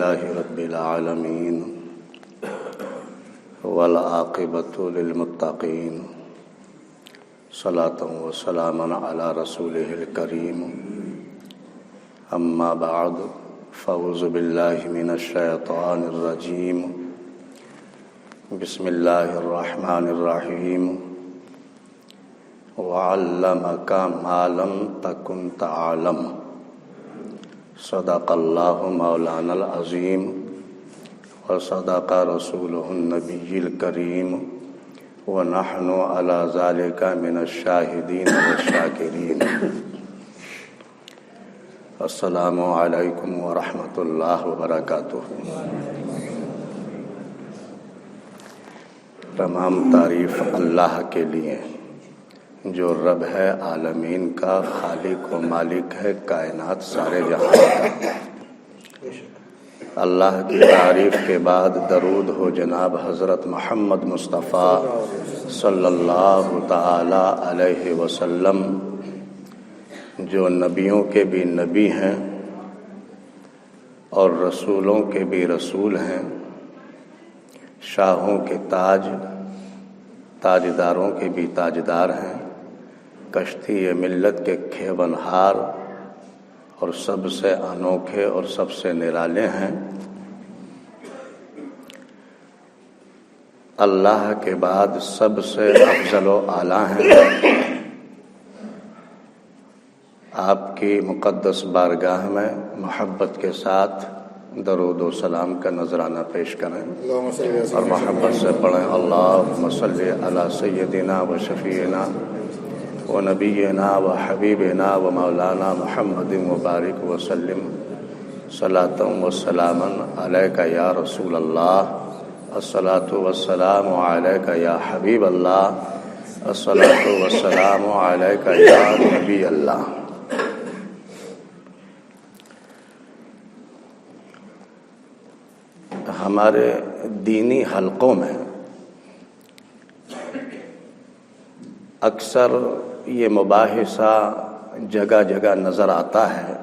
لله رب العالمين والعاقبة للمتقين صلاة وسلاما على رسوله الكريم أما بعد فأعوذ بالله من الشيطان الرجيم بسم الله الرحمن الرحيم وعلمك ما لم تكن تعلم صدق الله مولانا العظيم وصدق رسوله النبي الكريم ونحن على ذلك من الشاهدين والشاكرين السلام علیکم ورحمۃ اللہ وبرکاتہ۔ تمام تعریف اللہ کے لیے جو رب ہے عالمین کا، خالق و مالک ہے کائنات سارے جہاں کا۔ اللہ کی تعریف کے بعد درود ہو جناب حضرت محمد مصطفیٰ صلی اللہ تعالی علیہ وسلم، جو نبیوں کے بھی نبی ہیں اور رسولوں کے بھی رسول ہیں، شاہوں کے تاج، تاجداروں کے بھی تاجدار ہیں، کشتی ملت کے کھیونہار اور سب سے انوکھے اور سب سے نرالے ہیں۔ اللہ کے بعد سب سے افضل و اعلیٰ ہیں۔ آپ کی مقدس بارگاہ میں محبت کے ساتھ درود و سلام کا نذرانہ پیش کریں اور محبت سے پڑھیں اللہم صلی علی سیدنا و شفیعنا و نبینا و حبیبنا و مولانا محمد مبارک وسلم صلاۃ و سلاما علیک یا رسول اللہ، الصلاۃ والسلام علیک یا حبیب اللہ، الصلاۃ والسلام علیک یا نبی اللہ۔ ہمارے دینی حلقوں میں اکثر یہ مباحثہ جگہ جگہ نظر آتا ہے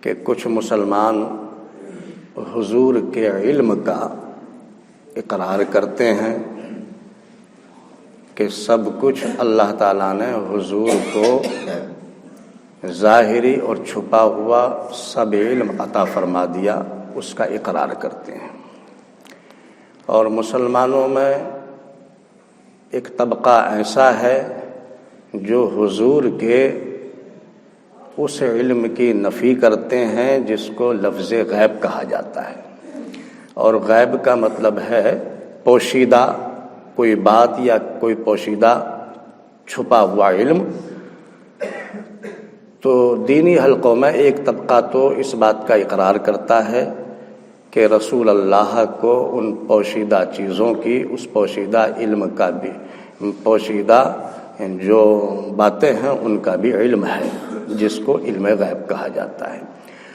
کہ کچھ مسلمان حضور کے علم کا اقرار کرتے ہیں کہ سب کچھ اللہ تعالیٰ نے حضور کو ظاہری اور چھپا ہوا سب علم عطا فرما دیا، اس کا اقرار کرتے ہیں۔ اور مسلمانوں میں ایک طبقہ ایسا ہے جو حضور کے اس علم کی نفی کرتے ہیں جس کو لفظ غیب کہا جاتا ہے، اور غیب کا مطلب ہے پوشیدہ کوئی بات یا کوئی پوشیدہ چھپا ہوا علم۔ تو دینی حلقوں میں ایک طبقہ تو اس بات کا اقرار کرتا ہے کہ رسول اللہ کو ان پوشیدہ چیزوں کی، اس پوشیدہ علم کا بھی، پوشیدہ جو باتیں ہیں ان کا بھی علم ہے، جس کو علم غیب کہا جاتا ہے۔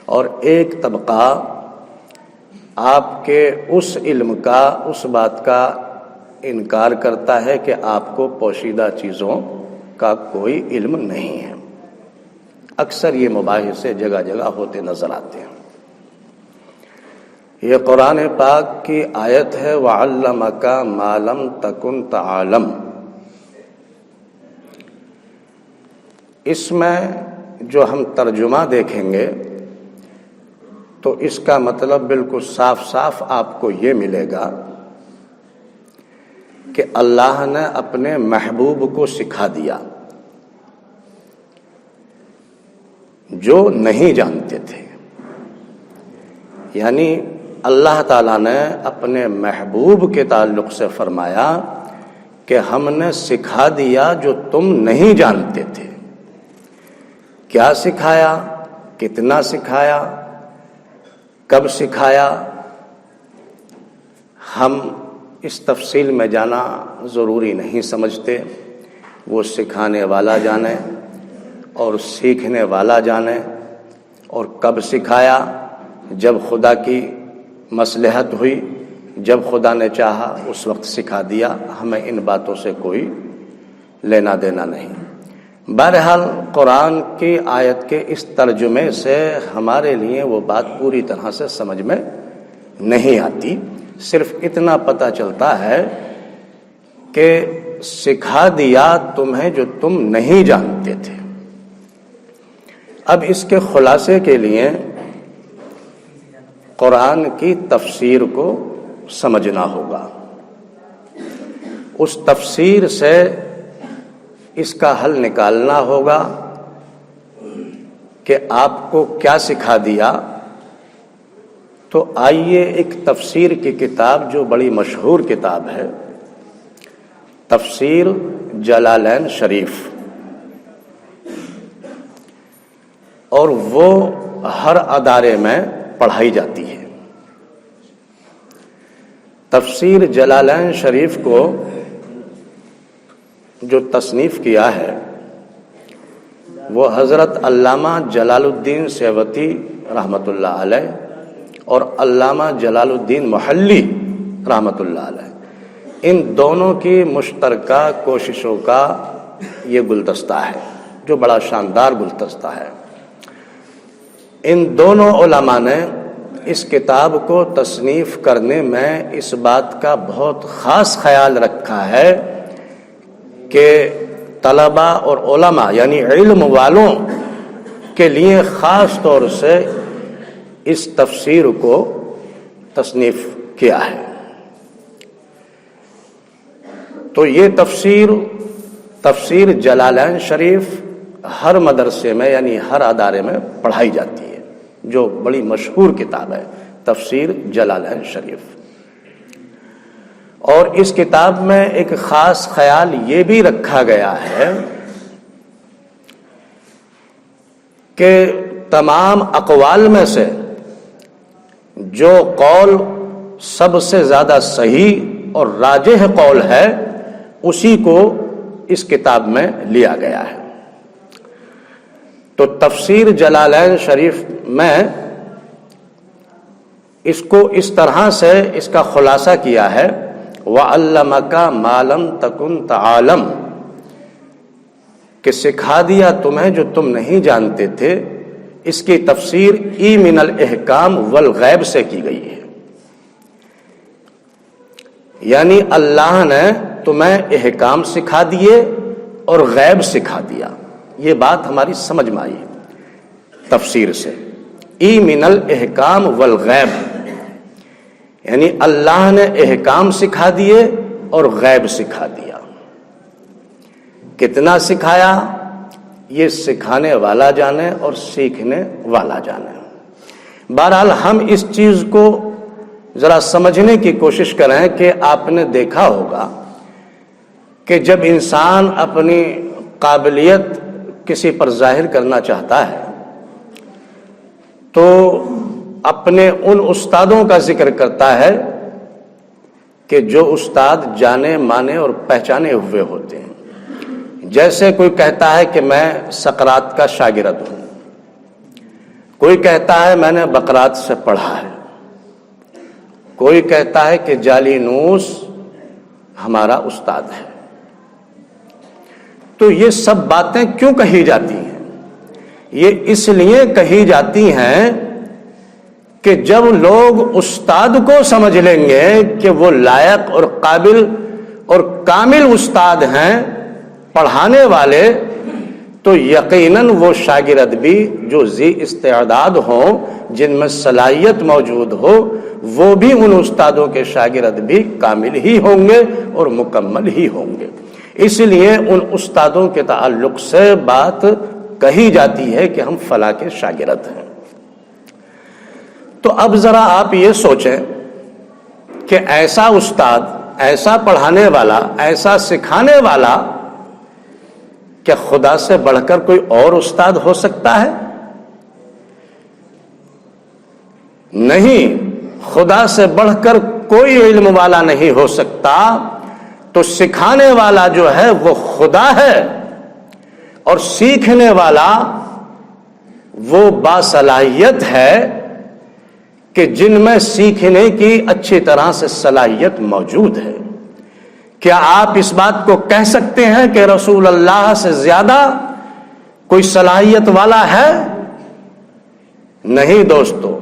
اور ایک طبقہ آپ کے اس علم کا، اس بات کا انکار کرتا ہے کہ آپ کو پوشیدہ چیزوں کا کوئی علم نہیں ہے۔ اکثر یہ مباحثے جگہ جگہ ہوتے نظر آتے ہیں۔ یہ قرآن پاک کی آیت ہے وَعَلَّمَكَ مَا لَمْ تَكُنْ تَعْلَمْ۔ اس میں جو ہم ترجمہ دیکھیں گے تو اس کا مطلب بالکل صاف صاف آپ کو یہ ملے گا کہ اللہ نے اپنے محبوب کو سکھا دیا جو نہیں جانتے تھے۔ یعنی اللہ تعالیٰ نے اپنے محبوب کے تعلق سے فرمایا کہ ہم نے سکھا دیا جو تم نہیں جانتے تھے۔ کیا سکھایا، کتنا سکھایا، کب سکھایا، ہم اس تفصیل میں جانا ضروری نہیں سمجھتے۔ وہ سکھانے والا جانے اور سیکھنے والا جانے۔ اور کب سکھایا؟ جب خدا کی مصلحت ہوئی، جب خدا نے چاہا اس وقت سکھا دیا، ہمیں ان باتوں سے کوئی لینا دینا نہیں۔ بہرحال قرآن کی آیت کے اس ترجمے سے ہمارے لیے وہ بات پوری طرح سے سمجھ میں نہیں آتی. صرف اتنا پتہ چلتا ہے کہ سکھا دیا تمہیں جو تم نہیں جانتے تھے. اب اس کے خلاصے کے لیے قرآن کی تفسیر کو سمجھنا ہوگا. اس تفسیر سے اس کا حل نکالنا ہوگا کہ آپ کو کیا سکھا دیا. تو آئیے ایک تفسیر کی کتاب جو بڑی مشہور کتاب ہے، تفسیر جلالین شریف، اور وہ ہر ادارے میں پڑھائی جاتی ہے. تفسیر جلالین شریف کو جو تصنیف کیا ہے وہ حضرت علامہ جلال الدین سیوطی رحمۃ اللہ علیہ اور علامہ جلال الدین محلی رحمۃ اللہ علیہ، ان دونوں کی مشترکہ کوششوں کا یہ گلدستہ ہے جو بڑا شاندار گلدستہ ہے. ان دونوں علماء نے اس کتاب کو تصنیف کرنے میں اس بات کا بہت خاص خیال رکھا ہے کہ طلباء اور علماء یعنی علم والوں کے لیے خاص طور سے اس تفسیر کو تصنیف کیا ہے. تو یہ تفسیر جلالین شریف ہر مدرسے میں یعنی ہر ادارے میں پڑھائی جاتی ہے، جو بڑی مشہور کتاب ہے تفسیر جلالین شریف. اور اس کتاب میں ایک خاص خیال یہ بھی رکھا گیا ہے کہ تمام اقوال میں سے جو قول سب سے زیادہ صحیح اور راجح قول ہے اسی کو اس کتاب میں لیا گیا ہے. تو تفسیر جلالین شریف میں اس کو اس طرح سے اس کا خلاصہ کیا ہے وَعَلَّمَكَ مَا لَمْ تَكُنْ تَعَالَمْ، کہ سکھا دیا تمہیں جو تم نہیں جانتے تھے. اس کی تفسیر ای من الاحکام والغیب سے کی گئی ہے، یعنی اللہ نے تمہیں احکام سکھا دیے اور غیب سکھا دیا. یہ بات ہماری سمجھ میں آئی تفسیر سے. ای من الاحکام والغیب یعنی اللہ نے احکام سکھا دیے اور غیب سکھا دیا. کتنا سکھایا یہ سکھانے والا جانے اور سیکھنے والا جانے. بہرحال ہم اس چیز کو ذرا سمجھنے کی کوشش کریں کہ آپ نے دیکھا ہوگا کہ جب انسان اپنی قابلیت کسی پر ظاہر کرنا چاہتا ہے تو اپنے ان استادوں کا ذکر کرتا ہے کہ جو استاد جانے مانے اور پہچانے ہوئے ہوتے ہیں. جیسے کوئی کہتا ہے کہ میں سقراط کا شاگرد ہوں، کوئی کہتا ہے میں نے بقراط سے پڑھا ہے، کوئی کہتا ہے کہ جالینوس ہمارا استاد ہے. تو یہ سب باتیں کیوں کہی جاتی ہیں؟ یہ اس لیے کہی جاتی ہیں کہ جب لوگ استاد کو سمجھ لیں گے کہ وہ لائق اور قابل اور کامل استاد ہیں پڑھانے والے، تو یقیناً وہ شاگرد بھی جو ذی استعداد ہوں، جن میں صلاحیت موجود ہو، وہ بھی ان استادوں کے شاگرد بھی کامل ہی ہوں گے اور مکمل ہی ہوں گے. اس لیے ان استادوں کے تعلق سے بات کہی جاتی ہے کہ ہم فلاں کے شاگرد ہیں. تو اب ذرا آپ یہ سوچیں کہ ایسا استاد، ایسا پڑھانے والا، ایسا سکھانے والا کیا خدا سے بڑھ کر کوئی اور استاد ہو سکتا ہے؟ نہیں، خدا سے بڑھ کر کوئی علم والا نہیں ہو سکتا. تو سکھانے والا جو ہے وہ خدا ہے اور سیکھنے والا وہ باصلاحیت ہے کہ جن میں سیکھنے کی اچھی طرح سے صلاحیت موجود ہے. کیا آپ اس بات کو کہہ سکتے ہیں کہ رسول اللہ سے زیادہ کوئی صلاحیت والا ہے؟ نہیں دوستو،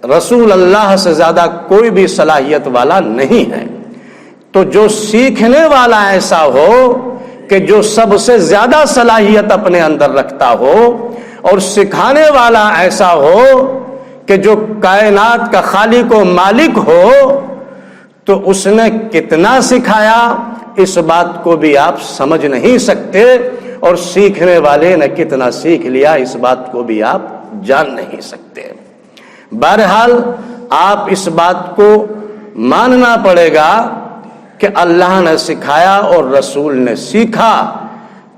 رسول اللہ سے زیادہ کوئی بھی صلاحیت والا نہیں ہے۔ تو جو سیکھنے والا ایسا ہو کہ جو سب سے زیادہ صلاحیت اپنے اندر رکھتا ہو، اور سکھانے والا ایسا ہو کہ جو کائنات کا خالق و مالک ہو، تو اس نے کتنا سکھایا اس بات کو بھی آپ سمجھ نہیں سکتے، اور سیکھنے والے نے کتنا سیکھ لیا اس بات کو بھی آپ جان نہیں سکتے۔ بہرحال آپ اس بات کو ماننا پڑے گا کہ اللہ نے سکھایا اور رسول نے سیکھا،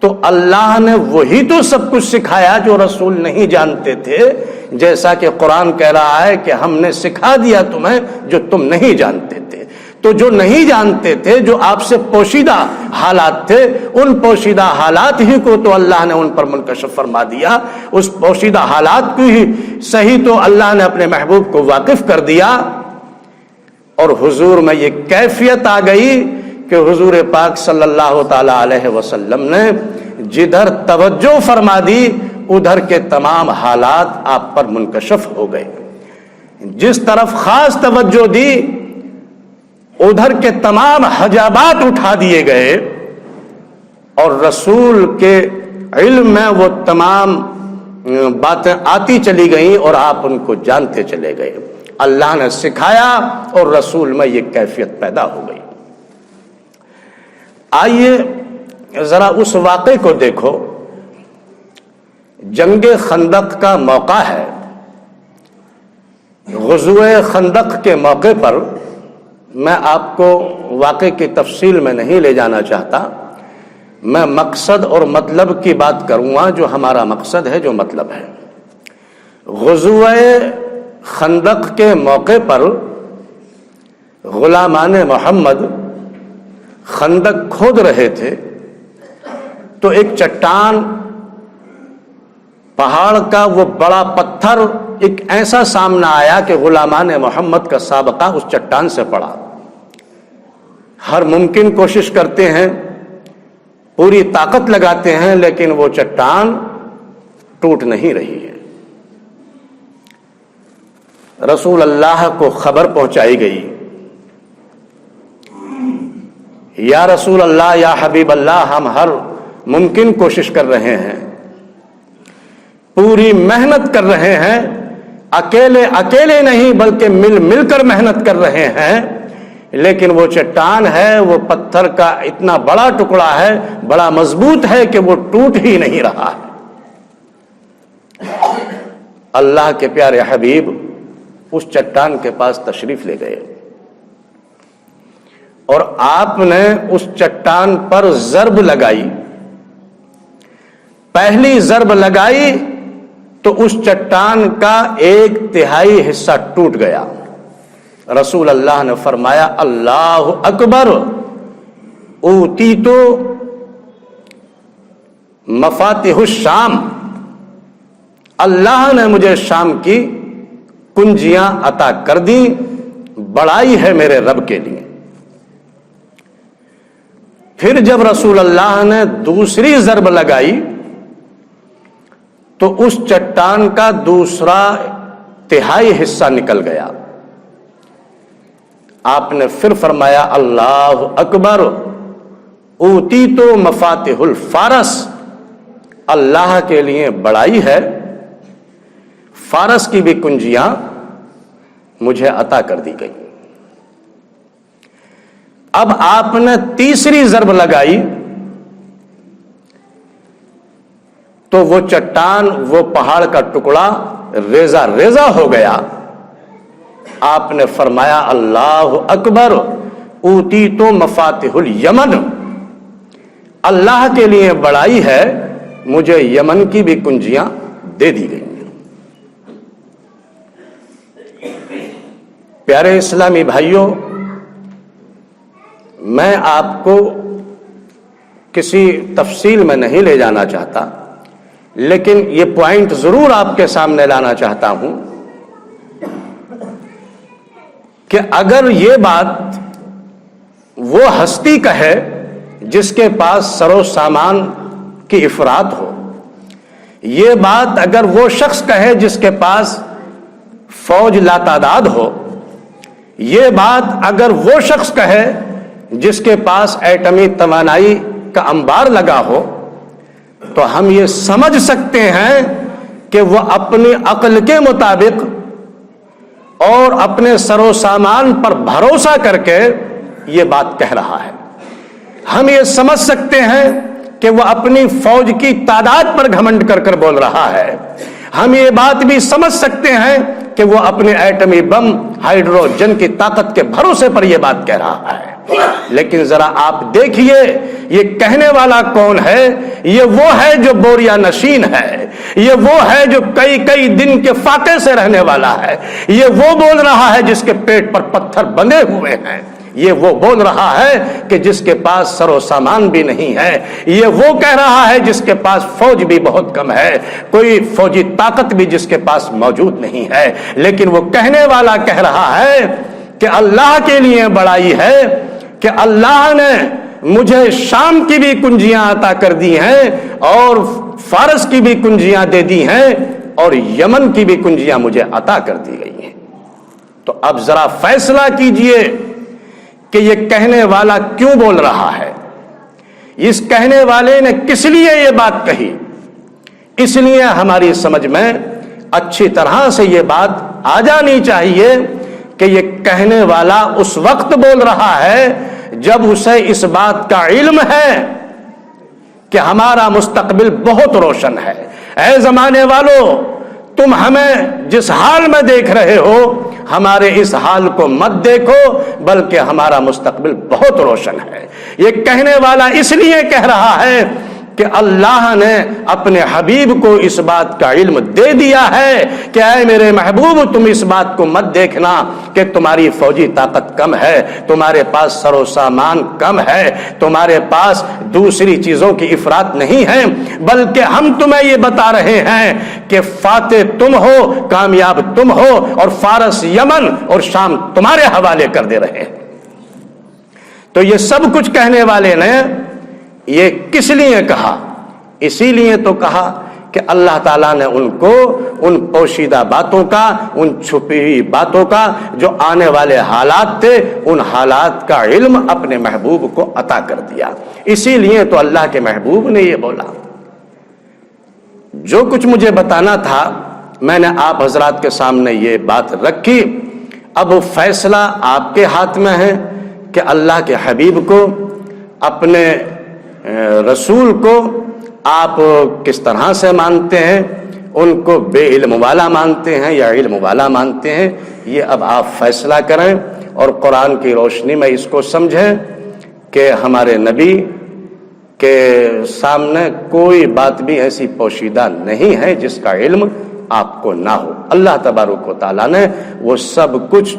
تو اللہ نے وہی تو سب کچھ سکھایا جو رسول نہیں جانتے تھے، جیسا کہ قرآن کہہ رہا ہے کہ ہم نے سکھا دیا تمہیں جو تم نہیں جانتے تھے۔ تو جو نہیں جانتے تھے، جو آپ سے پوشیدہ حالات تھے، ان پوشیدہ حالات ہی کو تو اللہ نے ان پر منکشف فرما دیا، اس پوشیدہ حالات کو ہی صحیح تو اللہ نے اپنے محبوب کو واقف کر دیا، اور حضور میں یہ کیفیت آ گئی کہ حضور پاک صلی اللہ تعالی علیہ وسلم نے جدھر توجہ فرما دی ادھر کے تمام حالات آپ پر منکشف ہو گئے، جس طرف خاص توجہ دی ادھر کے تمام حجابات اٹھا دیے گئے، اور رسول کے علم میں وہ تمام باتیں آتی چلی گئیں اور آپ ان کو جانتے چلے گئے۔ اللہ نے سکھایا اور رسول میں یہ کیفیت پیدا ہو گئی۔ آئیے ذرا اس واقعے کو دیکھو۔ جنگ خندق کا موقع ہے۔ غزوہ خندق کے موقع پر میں آپ کو واقعے کی تفصیل میں نہیں لے جانا چاہتا، میں مقصد اور مطلب کی بات کروں گا، جو ہمارا مقصد ہے، جو مطلب ہے۔ غزوہ خندق کے موقع پر غلامان محمد خندق کھود رہے تھے، تو ایک چٹان، پہاڑ کا وہ بڑا پتھر ایک ایسا سامنے آیا کہ غلامان محمد کا سابقہ اس چٹان سے پڑا۔ ہر ممکن کوشش کرتے ہیں، پوری طاقت لگاتے ہیں، لیکن وہ چٹان ٹوٹ نہیں رہی ہے۔ رسول اللہ کو خبر پہنچائی گئی، یا رسول اللہ، یا حبیب اللہ، ہم ہر ممکن کوشش کر رہے ہیں، پوری محنت کر رہے ہیں، اکیلے نہیں بلکہ مل مل کر محنت کر رہے ہیں، لیکن وہ چٹان ہے، وہ پتھر کا اتنا بڑا ٹکڑا ہے، بڑا مضبوط ہے کہ وہ ٹوٹ ہی نہیں رہا ہے۔ اللہ کے پیارے حبیب اس چٹان کے پاس تشریف لے گئے، اور آپ نے اس چٹان پر ضرب لگائی۔ پہلی ضرب لگائی تو اس چٹان کا 1/3 حصہ ٹوٹ گیا۔ رسول اللہ نے فرمایا، اللہ اکبر، اوتیت مفاتیح الشام، اللہ نے مجھے شام کی کنجیاں عطا کر دی، بڑائی ہے میرے رب کے لیے۔ پھر جب رسول اللہ نے دوسری ضرب لگائی تو اس چٹان کا 2/3 حصہ نکل گیا۔ آپ نے پھر فرمایا، اللہ اکبر، اوتیت مفاتیح الفارس، اللہ کے لیے بڑائی ہے، فارس کی بھی کنجیاں مجھے عطا کر دی گئی۔ اب آپ نے تیسری ضرب لگائی تو وہ چٹان، وہ پہاڑ کا ٹکڑا ریزہ ریزہ ہو گیا۔ آپ نے فرمایا، اللہ اکبر، اوتیت مفاتیح الیمن، اللہ کے لیے بڑائی ہے، مجھے یمن کی بھی کنجیاں دے دی گئی۔ پیارے اسلامی بھائیوں، میں آپ کو کسی تفصیل میں نہیں لے جانا چاہتا، لیکن یہ پوائنٹ ضرور آپ کے سامنے لانا چاہتا ہوں کہ اگر یہ بات وہ ہستی کہے جس کے پاس سر و سامان کی افراط ہو. یہ بات اگر وہ شخص کہے جس کے پاس فوج لاتعداد ہو، یہ بات اگر وہ شخص کہے جس کے پاس ایٹمی توانائی کا انبار لگا ہو، تو ہم یہ سمجھ سکتے ہیں کہ وہ اپنی عقل کے مطابق اور اپنے سر و سامان پر بھروسہ کر کے یہ بات کہہ رہا ہے. ہم یہ سمجھ سکتے ہیں کہ وہ اپنی فوج کی تعداد پر گھمنڈ کر کر بول رہا ہے. ہم یہ بات بھی سمجھ سکتے ہیں کہ وہ اپنے ایٹمی بم ہائیڈروجن کی طاقت کے بھروسے پر یہ بات کہہ رہا ہے. لیکن ذرا آپ دیکھیے یہ کہنے والا کون ہے؟ یہ وہ ہے جو بوریا نشین ہے، یہ وہ ہے جو کئی کئی دن کے فاقے سے رہنے والا ہے، یہ وہ بول رہا ہے جس کے پیٹ پر پتھر بندھے ہوئے ہیں، یہ وہ بول رہا ہے کہ جس کے پاس سر و سامان بھی نہیں ہے، یہ وہ کہہ رہا ہے جس کے پاس فوج بھی بہت کم ہے، کوئی فوجی طاقت بھی جس کے پاس موجود نہیں ہے. لیکن وہ کہنے والا کہہ رہا ہے کہ اللہ کے لیے بڑائی ہے کہ اللہ نے مجھے شام کی بھی کنجیاں عطا کر دی ہیں اور فارس کی بھی کنجیاں دے دی ہیں اور یمن کی بھی کنجیاں مجھے عطا کر دی گئی ہیں. تو اب ذرا فیصلہ کیجئے کہ یہ کہنے والا کیوں بول رہا ہے؟ اس کہنے والے نے کس لیے یہ بات کہی؟ اس لیے ہماری سمجھ میں اچھی طرح سے یہ بات آ جانی چاہیے کہ یہ کہنے والا اس وقت بول رہا ہے جب اسے اس بات کا علم ہے کہ ہمارا مستقبل بہت روشن ہے. اے زمانے والوں، تم ہمیں جس حال میں دیکھ رہے ہو ہمارے اس حال کو مت دیکھو، بلکہ ہمارا مستقبل بہت روشن ہے. یہ کہنے والا اس لیے کہہ رہا ہے کہ اللہ نے اپنے حبیب کو اس بات کا علم دے دیا ہے کہ اے میرے محبوب، تم اس بات کو مت دیکھنا کہ تمہاری فوجی طاقت کم ہے، تمہارے پاس سر و سامان کم ہے، تمہارے پاس دوسری چیزوں کی افراط نہیں ہے، بلکہ ہم تمہیں یہ بتا رہے ہیں کہ فاتح تم ہو، کامیاب تم ہو، اور فارس، یمن اور شام تمہارے حوالے کر دے رہے ہیں. تو یہ سب کچھ کہنے والے نے یہ کس لیے کہا؟ اسی لیے تو کہا کہ اللہ تعالیٰ نے ان کو ان پوشیدہ باتوں کا، ان چھپی ہوئی باتوں کا، جو آنے والے حالات تھے، ان حالات کا علم اپنے محبوب کو عطا کر دیا. اسی لیے تو اللہ کے محبوب نے یہ بولا. جو کچھ مجھے بتانا تھا میں نے آپ حضرات کے سامنے یہ بات رکھی. اب فیصلہ آپ کے ہاتھ میں ہے کہ اللہ کے حبیب کو، اپنے رسول کو آپ کس طرح سے مانتے ہیں، ان کو بے علم والا مانتے ہیں یا علم والا مانتے ہیں. یہ اب آپ فیصلہ کریں اور قرآن کی روشنی میں اس کو سمجھیں کہ ہمارے نبی کے سامنے کوئی بات بھی ایسی پوشیدہ نہیں ہے جس کا علم آپ کو نہ ہو. اللہ تبارک و تعالیٰ نے وہ سب کچھ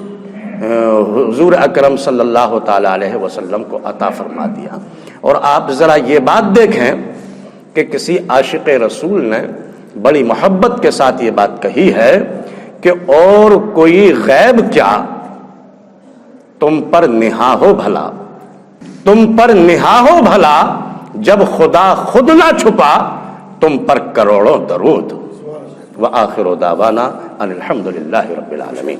حضور اکرم صلی اللہ تعالی علیہ وسلم کو عطا فرما دیا. اور آپ ذرا یہ بات دیکھیں کہ کسی عاشق رسول نے بڑی محبت کے ساتھ یہ بات کہی ہے کہ اور کوئی غیب کیا تم پر نہا ہو بھلا، تم پر نہا ہو بھلا، جب خدا خود نہ چھپا تم پر کروڑوں درود. وآخر دعوانا ان الحمد للہ رب العالمین.